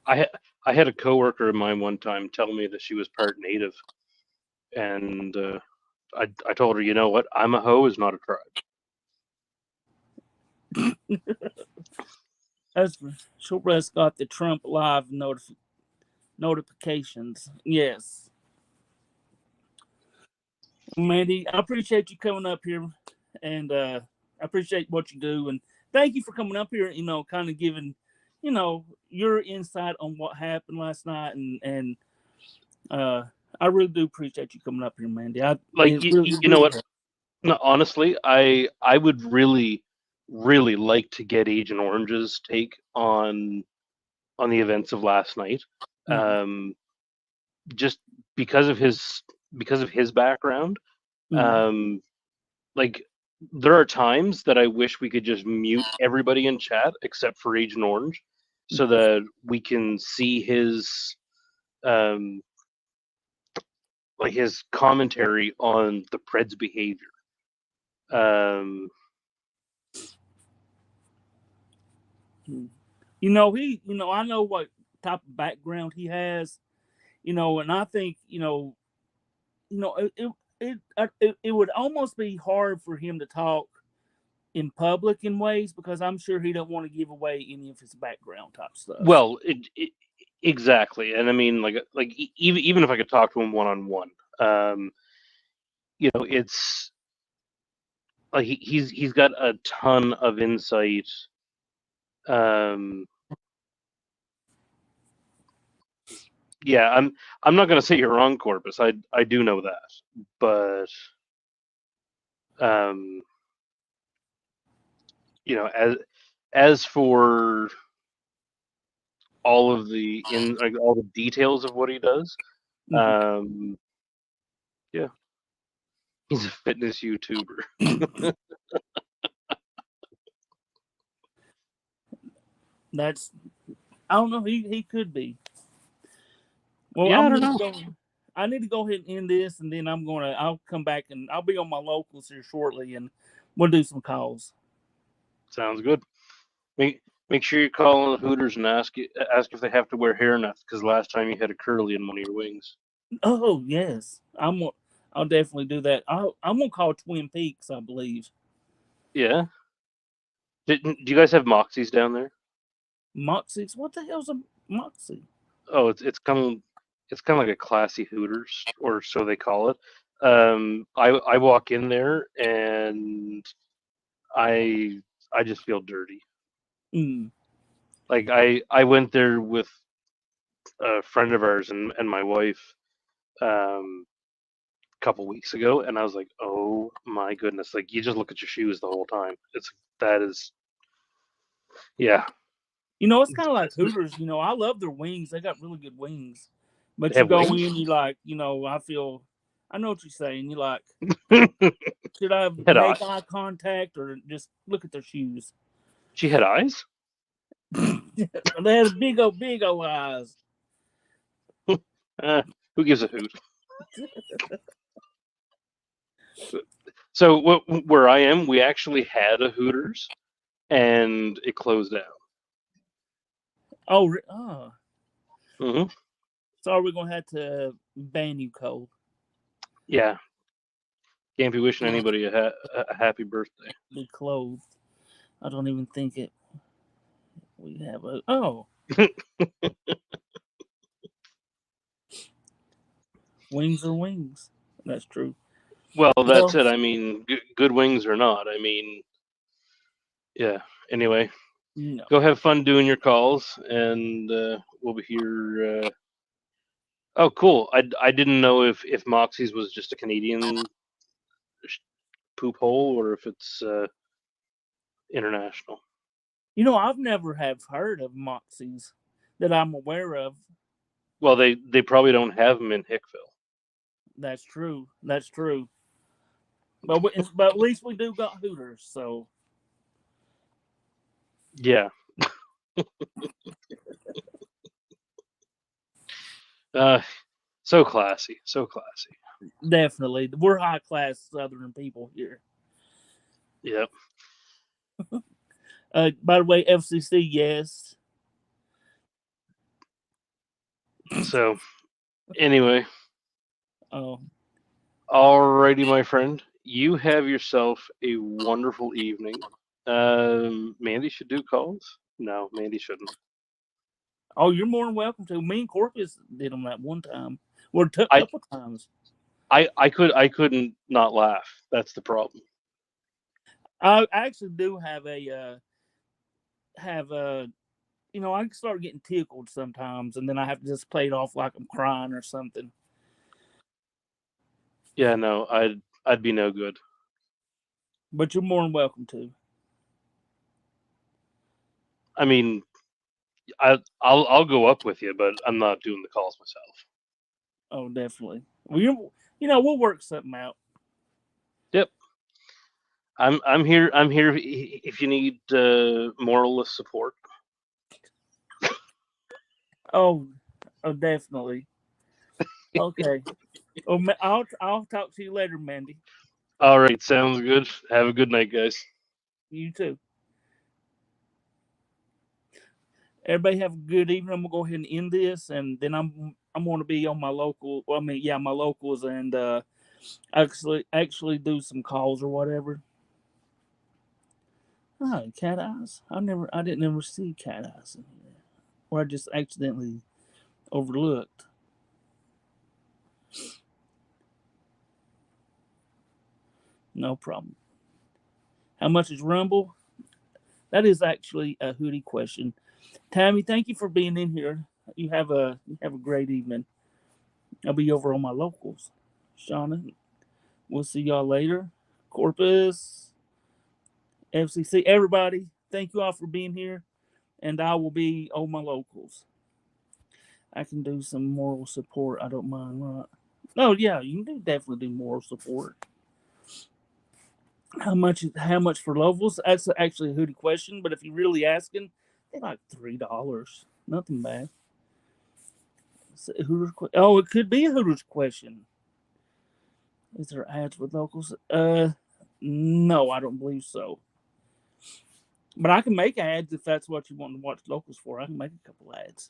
Speaker 3: I had a coworker of mine one time tell me that she was part native, and I told her, you know what? I'm a hoe is not a tribe.
Speaker 1: That's Shortbreast got the Trump live notifications. Yes, Mandy, I appreciate you coming up here, and I appreciate what you do, and thank you for coming up here. Kind of giving, your insight on what happened last night, and I really do appreciate you coming up here, Mandy.
Speaker 3: Like
Speaker 1: It really,
Speaker 3: you know
Speaker 1: really
Speaker 3: what? No, honestly, I would really like to get Agent Orange's take on the events of last night.
Speaker 1: Mhm.
Speaker 3: Just because of his background.
Speaker 1: Mhm.
Speaker 3: Like there are times that I wish we could just mute everybody in chat except for Agent Orange, so that we can see his um, like his commentary on the Preds' behavior. Um,
Speaker 1: I know what type of background he has, and I think, it would almost be hard for him to talk in public in ways because I'm sure he don't want to give away any of his background type stuff.
Speaker 3: well, exactly, and I mean, even if I could talk to him one on one, it's like he's got a ton of insight. Um, yeah, I'm not gonna say you're wrong, Corpus. I do know that, but as for all of the all the details of what he does.
Speaker 1: Mhm.
Speaker 3: Yeah, he's a fitness YouTuber.
Speaker 1: That's I don't know. He could be. Well,
Speaker 3: Yeah, I
Speaker 1: I'm
Speaker 3: don't
Speaker 1: gonna
Speaker 3: know.
Speaker 1: go. I need to go ahead and end this, and then I'll come back and I'll be on my locals here shortly, and we'll do some calls.
Speaker 3: Sounds good. Make sure you call the Hooters and ask if they have to wear hairnets because last time you had a curly in one of your wings.
Speaker 1: Oh yes, I'll definitely do that. I'm gonna call Twin Peaks, I believe.
Speaker 3: Yeah. Do you guys have Moxies down there?
Speaker 1: Moxie's. What the hell's a Moxie?
Speaker 3: Oh, it's kind of like a classy Hooters, or so they call it. I walk in there and I I just feel dirty.
Speaker 1: Mm.
Speaker 3: Like I went there with a friend of ours and my wife a couple weeks ago, and I was like, oh my goodness! Like you just look at your shoes the whole time. That is yeah.
Speaker 1: You know, it's kind of like Hooters. You know, I love their wings. They got really good wings.
Speaker 3: They
Speaker 1: But you
Speaker 3: have
Speaker 1: go
Speaker 3: wings.
Speaker 1: in, you like, I know what you're saying. You like, should I
Speaker 3: Had
Speaker 1: make
Speaker 3: eyes.
Speaker 1: eye contact or just look at their shoes?
Speaker 3: She had eyes.
Speaker 1: They had big old eyes.
Speaker 3: Who gives a hoot? So where I am, we actually had a Hooters, and it closed down.
Speaker 1: Oh.
Speaker 3: Hmm.
Speaker 1: Sorry, we're gonna have to ban you, Cole.
Speaker 3: Yeah, can't be wishing
Speaker 1: Yeah.
Speaker 3: anybody a happy birthday.
Speaker 1: Be clothed. I don't even think it. We have a wings are wings. That's true.
Speaker 3: Well, that's
Speaker 1: Well,
Speaker 3: it. I mean, good wings or not. I mean, yeah. Anyway,
Speaker 1: no.
Speaker 3: go have fun doing your calls, and we'll be here. Oh, cool. I didn't know if Moxie's was just a Canadian poop hole or if it's international.
Speaker 1: You know, I've never have heard of Moxies that I'm aware of.
Speaker 3: Well, they probably don't have them in Hickville.
Speaker 1: That's true. That's true. But at least we do got Hooters. So
Speaker 3: Yeah. Uh, so classy, so classy.
Speaker 1: definitely, we're high class Southern people here.
Speaker 3: Yep.
Speaker 1: By the way, FCC, yes.
Speaker 3: So anyway,
Speaker 1: Oh,
Speaker 3: alrighty, my friend. You have yourself a wonderful evening. Mandy should do calls. No, Mandy shouldn't.
Speaker 1: oh, you're more than welcome to. Me and Corpus did them that one time. Well, a
Speaker 3: I
Speaker 1: couple times.
Speaker 3: I couldn't not laugh. That's the problem.
Speaker 1: I actually do have I start getting tickled sometimes, and then I have to just play it off like I'm crying or something.
Speaker 3: Yeah, no, I'd be no good.
Speaker 1: But you're more than welcome to.
Speaker 3: I mean, I'll go up with you, but I'm not doing the calls myself.
Speaker 1: Oh, definitely. Well, we'll work something out.
Speaker 3: Yep. I'm here. I'm here if you need moral support.
Speaker 1: Oh, definitely. Okay. Well, I'll talk to you later, Mandy.
Speaker 3: All right, sounds good. Have a good night, guys.
Speaker 1: You too. Everybody have a good evening. I'm gonna go ahead and end this, and then I'm gonna be on my local. Well, I mean, yeah, my locals, and actually do some calls or whatever. Oh, cat eyes. I didn't ever see cat eyes in here, or I just accidentally overlooked. No problem. How much is Rumble? That is actually a Hootie question. Tammy, thank you for being in here. You have a great evening. I'll be over on my locals. Shauna, we'll see y'all later. Corpus, FCC, everybody, thank you all for being here. And I will be on my locals. I can do some moral support. I don't mind, right? Oh yeah, you can definitely do moral support. How much for levels? That's actually a hooty question, but if you're really asking, they're like $3. Nothing bad. Oh, it could be a Hooters question. Is there ads with locals? No, I don't believe so. But I can make ads if that's what you want to watch locals for. I can make a couple ads.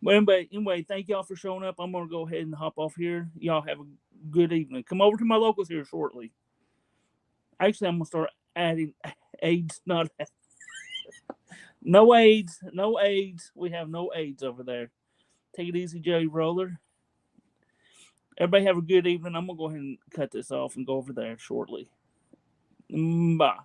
Speaker 1: But anyway, thank y'all for showing up. I'm gonna go ahead and hop off here. Y'all have a good evening. Come over to my locals here shortly. Actually, I'm gonna start adding aids. Not no aids. No aids. We have no aids over there. Take it easy, Joey Roller. Everybody have a good evening. I'm gonna go ahead and cut this off and go over there shortly. Bye.